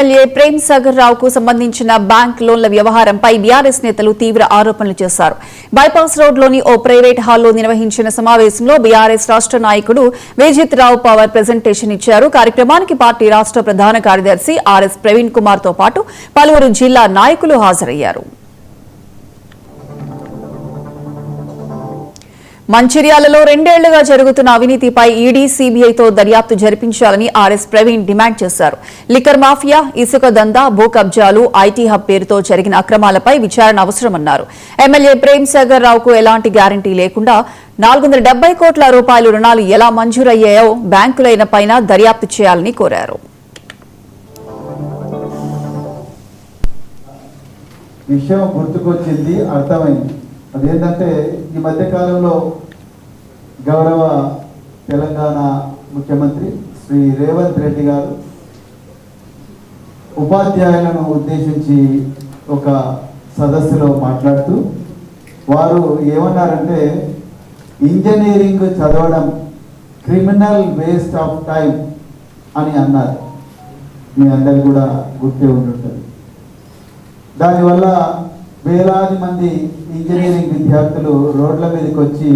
MLA Prem Sagar రావుకు సంబంధించిన bank లోన్ల వ్యవహారంపై బీఆర్ఎస్ నేతలు తీవ్ర ఆరోపణలు చేశారు. బైపాస్ రోడ్లోని ఓ ప్రైవేట్ హాల్లో నిర్వహించిన సమావేశంలో బీఆర్ఎస్ రాష్ట్ర నాయకుడు విజిత్ రావు పవర్ ప్రెజెంటేషన్ ఇచ్చారు. కార్యక్రమానికి పార్టీ రాష్ట్ర ప్రధాన కార్యదర్శి ఆర్ఎస్ ప్రవీణ్ కుమార్ తో పాటు పలువురు జిల్లా నాయకులు హాజరయ్యారు. మంచిర్యాలలో 2 ఏళ్లుగా జరుగుతున్న అవినీతిపై ఈడీ సీబీఐతో దర్యాప్తు జరిపించాలని ఆర్ఎస్ ప్రవీణ్ డిమాండ్ చేశారు. లిక్కర్ మాఫియా, ఇసుక దందా, భూ కబ్జాలు, ఐటీ హబ్ పేరుతో జరిగిన అక్రమాలపై విచారణ అవసరమన్నారు. ఎమ్మెల్యే ప్రేమ్ సాగర్ రావుకు ఎలాంటి గ్యారంటీ లేకుండా 470 కోట్ల రూపాయల రుణాలు ఎలా మంజూరయ్యాయో బ్యాంకులైన పైన దర్యాప్తు చేయాలని కోరారు. విషయం గుర్తుకొచ్చింది, అర్థమైంది. అదేంటంటే ఈ మధ్యకాలంలో గౌరవ తెలంగాణ ముఖ్యమంత్రి శ్రీ రేవంత్ రెడ్డి గారు ఉపాధ్యాయులను ఉద్దేశించి ఒక సదస్సులో మాట్లాడుతూ వారు ఏమన్నారంటే, ఇంజనీరింగ్ చదవడం క్రిమినల్ వేస్ట్ ఆఫ్ టైం అని అన్నారు. మీ అందరు కూడా గుర్తే ఉంటుంటుంది. దానివల్ల వేలాది మంది ఇంజనీరింగ్ విద్యార్థులు రోడ్ల మీదకి వచ్చి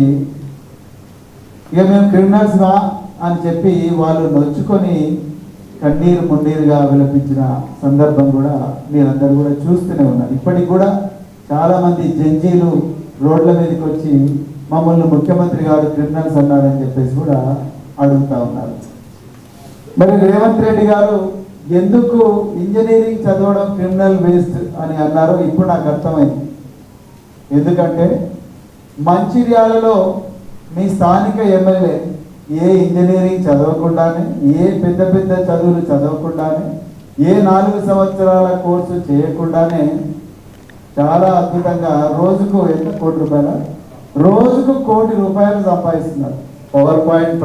ఇక మేము క్రిమినల్స్గా అని చెప్పి వాళ్ళు నొచ్చుకొని కన్నీరు మున్నీరుగా విలపించిన సందర్భం కూడా మీరందరూ కూడా చూస్తూనే ఉన్నారు. ఇప్పటికి కూడా చాలామంది జడ్జీలు రోడ్ల మీదకి వచ్చి మమ్మల్ని ముఖ్యమంత్రి గారు క్రిమినల్స్ అన్నారని చెప్పేసి కూడా అడుగుతూ ఉన్నారు. మరి రేవంత్ రెడ్డి గారు ఎందుకు ఇంజనీరింగ్ చదవడం క్రిమినల్ వేస్ట్ అని అన్నారో ఇప్పుడు నాకు అర్థమైంది. ఎందుకంటే మంచిర్యాలలో మీ స్థానిక ఎమ్మెల్యే ఏ ఇంజనీరింగ్ చదవకుండానే, ఏ పెద్ద పెద్ద చదువులు చదవకుండానే, ఏ 4 సంవత్సరాల కోర్సు చేయకుండానే చాలా అద్భుతంగా రోజుకు ఎంత ₹1 కోటి, రోజుకు ₹1 కోటి సంపాదిస్తున్నారు. Power point